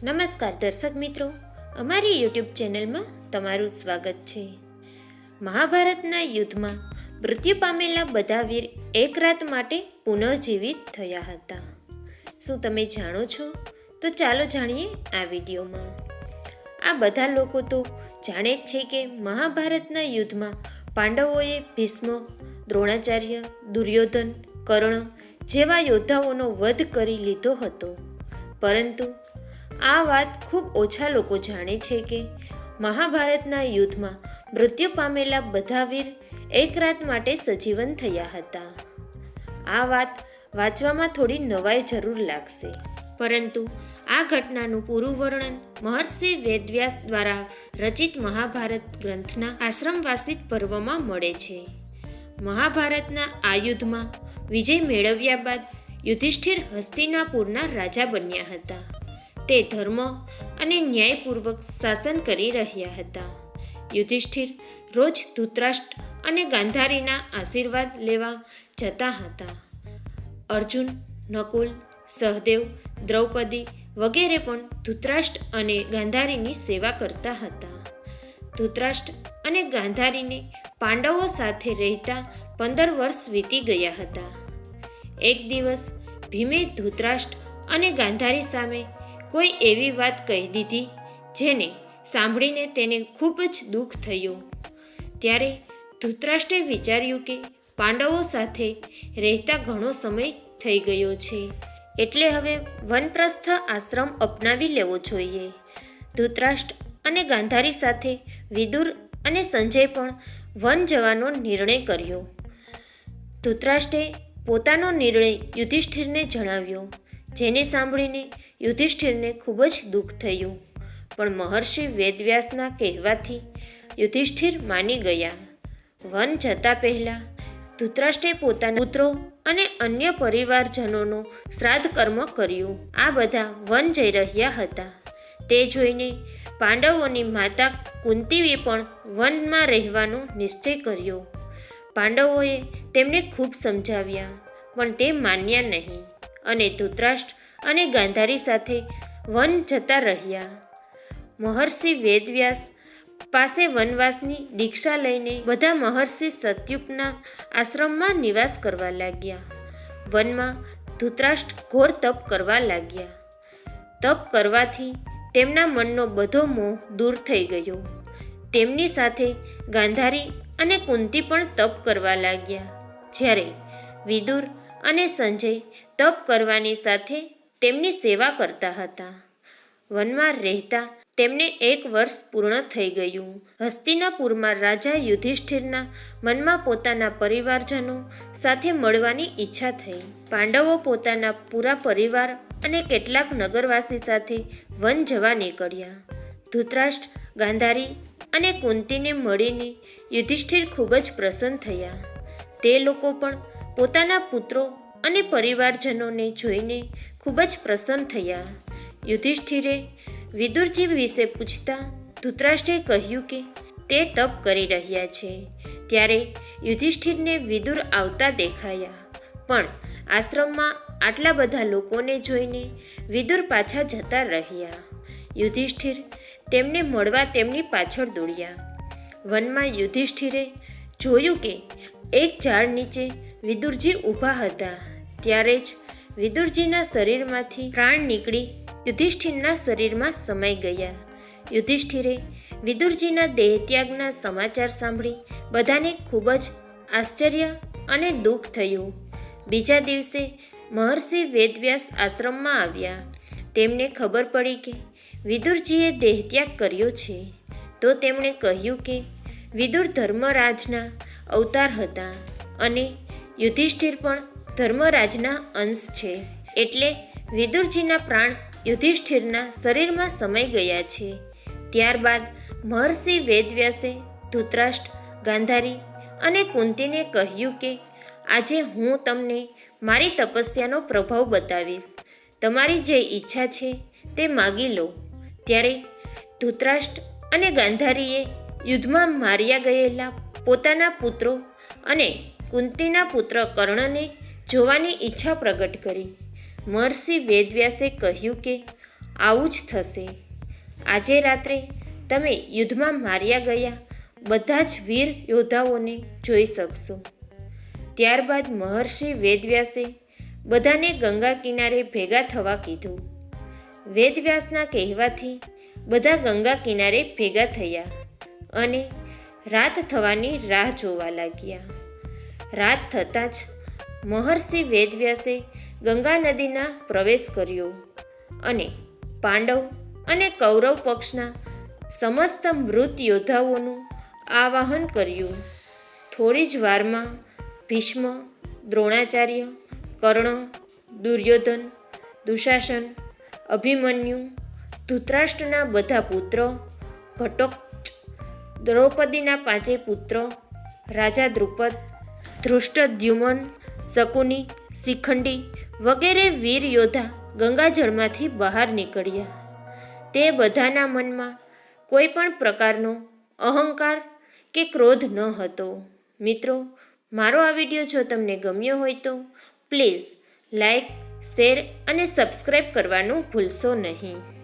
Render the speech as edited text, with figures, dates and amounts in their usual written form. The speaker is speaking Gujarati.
નમસ્કાર દર્શક મિત્રો, અમારી યુટ્યુબ ચેનલમાં તમારું સ્વાગત છે. મહાભારતના યુદ્ધમાં મૃત્યુ પામેલા બધા વીર એક રાત માટે પુનઃજીવિત થયા હતા. શું તમે જાણો છો? તો ચાલો જાણીએ આ વિડીયોમાં. આ બધા લોકો તો જાણે જ છે કે મહાભારતના યુદ્ધમાં પાંડવોએ ભીષ્મ, દ્રોણાચાર્ય, દુર્યોધન, કર્ણ જેવા યોદ્ધાઓનો વધ કરી લીધો હતો. પરંતુ આ વાત ખૂબ ઓછા લોકો જાણે છે કે મહાભારતના યુદ્ધમાં મૃત્યુ પામેલા બધા વીર એક રાત માટે સજીવન થયા હતા. આ વાત વાંચવામાં થોડી નવાઈ જરૂર લાગશે, પરંતુ આ ઘટનાનું પૂરું વર્ણન મહર્ષિ વેદવ્યાસ દ્વારા રચિત મહાભારત ગ્રંથના આશ્રમવાસિત પર્વમાં મળે છે. મહાભારતના આ યુદ્ધમાં વિજય મેળવ્યા બાદ યુધિષ્ઠિર હસ્તિનાપુરના રાજા બન્યા હતા. તે ધર્મ અને ન્યાયપૂર્વક શાસન કરી રહ્યા હતા. યુધિષ્ઠિર રોજ ધૃતરાષ્ટ્ર અને ગાંધારીના આશીર્વાદ લેવા જતા હતા. અર્જુન, નકુલ, સહદેવ, દ્રૌપદી વગેરે પણ ધૃતરાષ્ટ્ર અને ગાંધારીની સેવા કરતા હતા. ધૃતરાષ્ટ્ર અને ગાંધારીને પાંડવો સાથે રહેતા 15 વર્ષ વીતી ગયા હતા. એક દિવસ ભીમે ધૃતરાષ્ટ્ર અને ગાંધારી સામે કોઈ એવી વાત કહી દીધી જેને સાંભળીને તેને ખૂબ જ દુઃખ થયું. ત્યારે ધૃતરાષ્ટ્રે વિચાર્યું કે પાંડવો સાથે રહેતા ઘણો સમય થઈ ગયો છે, એટલે હવે વનપ્રસ્થ આશ્રમ અપનાવી લેવો જોઈએ. ધૃતરાષ્ટ્ર અને ગાંધારી સાથે વિદુર અને સંજય પણ વન જવાનો નિર્ણય કર્યો. ધૃતરાષ્ટ્રે પોતાનો નિર્ણય યુધિષ્ઠિરને જણાવ્યો, જેને સાંભળીને યુધિષ્ઠિરને ખૂબ જ દુઃખ થયું. પણ મહર્ષિ વેદવ્યાસના કહેવાથી યુધિષ્ઠિર માની ગયા. વન જતા પહેલા ધૃતરાષ્ટ્રે પોતાના પુત્રો અને અન્ય પરિવારજનોનો શ્રાદ્ધ કર્મ કર્યું. આ બધા વન જઈ રહ્યા હતા. તે જોઈને પાંડવોની માતા કુંતીએ પણ વનમાં રહેવાનો નિશ્ચય કર્યો. પાંડવોએ તેમને ખૂબ સમજાવ્યા, પણ તે માન્યા નહીં અને ધૃતરાષ્ટ્ર અને ગાંધારી સાથે વન જતા રહ્યા. મહર્ષિ વેદવ્યાસ પાસે વનવાસની દીક્ષા લઈને બધા મહર્ષિ સત્યુપના આશ્રમમાં નિવાસ કરવા લાગ્યા. વનમાં ધૃતરાષ્ટ્ર ઘોર તપ કરવા લાગ્યા. તપ કરવાથી તેમના મનનો બધો મોહ દૂર થઈ ગયો. તેમની સાથે ગાંધારી અને કુંતી પણ તપ કરવા લાગ્યા. જ્યારે વિદુર અને સંજય તપ કરવાની સાથે તેમની સેવા કરતા હતા. વનમાં રહેતા તેમને 1 વર્ષ પૂર્ણ થઈ ગયું. હસ્તિનાપુરમાં રાજા યુધિષ્ઠિરના મનમાં પોતાના પરિવારજનો સાથે મળવાની ઈચ્છા થઈ. પાંડવો પોતાના પૂરા પરિવાર અને કેટલાક નગરવાસી સાથે વન જવા નીકળ્યા. ધૃતરાષ્ટ્ર, ગાંધારી અને કુંતીને મળીને યુધિષ્ઠિર ખૂબ જ પ્રસન્ન થયા. તે લોકો પણ પોતાના પુત્રો અને પરિવારજનોને જોઈને ખૂબ જ પ્રસન્ન થયા. યુધિષ્ઠિરે વિદુરજી વિશે પૂછતા ધૃતરાષ્ટ્રે કહ્યું કે તે તપ કરી રહ્યા છે. ત્યારે યુધિષ્ઠિરને વિદુર આવતા દેખાયા, પણ આશ્રમમાં આટલા બધા લોકોને જોઈને વિદુર પાછા જતા રહ્યા. યુધિષ્ઠિર તેમને મળવા તેમની પાછળ દોડ્યા. વનમાં યુધિષ્ઠિરે જોયું કે એક ઝાડ નીચે વિદુરજી ઊભા હતા. ત્યારે જ વિદુરજીના શરીરમાંથી પ્રાણ નીકળી યુધિષ્ઠિરના શરીરમાં સમાઈ ગયા. યુધિષ્ઠિરે વિદુરજીના દેહત્યાગના સમાચાર સાંભળી બધાને ખૂબ જ આશ્ચર્ય અને દુઃખ થયું. બીજા દિવસે મહર્ષિ વેદવ્યાસ આશ્રમમાં આવ્યા. તેમને ખબર પડી કે વિદુરજીએ દેહત્યાગ કર્યો છે. તો તેમણે કહ્યું કે વિદુર ધર્મરાજના અવતાર હતા અને યુધિષ્ઠિર પણ ધર્મરાજના અંશ છે, એટલે વિદુરજીના પ્રાણ યુધિષ્ઠિરના શરીરમાં સમાઈ ગયા છે. ત્યારબાદ મહર્ષિ વેદવ્યાસે ધૃતરાષ્ટ્ર, ગાંધારી અને કુંતીને કહ્યું કે આજે હું તમને મારી તપસ્યાનો પ્રભાવ બતાવીશ. તમારી જે ઈચ્છા છે તે માગી લો. ત્યારે ધૃતરાષ્ટ્ર અને ગાંધારીએ યુદ્ધમાં માર્યા ગયેલા પોતાના પુત્રો અને કુંતીના પુત્ર કર્ણને જોવાની ઈચ્છા પ્રગટ કરી. મહર્ષિ વેદવ્યાસે કહ્યું કે આવું જ થશે. આજે રાત્રે તમે યુદ્ધમાં માર્યા ગયા બધા જ વીર યોદ્ધાઓને જોઈ શકશો. ત્યારબાદ મહર્ષિ વેદવ્યાસે બધાને ગંગા કિનારે ભેગા થવા કીધું. વેદવ્યાસના કહેવાથી બધા ગંગા કિનારે ભેગા થયા અને રાત થવાની રાહ જોવા લાગ્યા. રાત થતાં જ મહર્ષિ વેદવ્યાસે ગંગા નદીના પ્રવેશ કર્યો અને પાંડવ અને કૌરવ પક્ષના સમસ્ત મૃત યોદ્ધાઓનું આવાહન કર્યું. થોડી જ વારમાં ભીષ્મ, દ્રોણાચાર્ય, કર્ણ, દુર્યોધન, દુશાસન, અભિમન્યુ, ધૃતરાષ્ટ્રના બધા પુત્રો, ઘટોત્કચ, દ્રૌપદીના 5 પુત્રો, રાજા દ્રુપદ, ધૃષ્ટદ્યુમ્ન, શકુની, શિખંડી વગેરે વીર યોદ્ધા ગંગાજળમાંથી બહાર નીકળ્યા. તે બધાના મનમાં કોઈ પણ પ્રકારનો અહંકાર કે ક્રોધ ન હતો. મિત્રો, મારો આ વિડીયો જો તમને ગમ્યો હોય તો પ્લીઝ લાઈક, શેર અને સબસ્ક્રાઈબ કરવાનું ભૂલશો નહીં.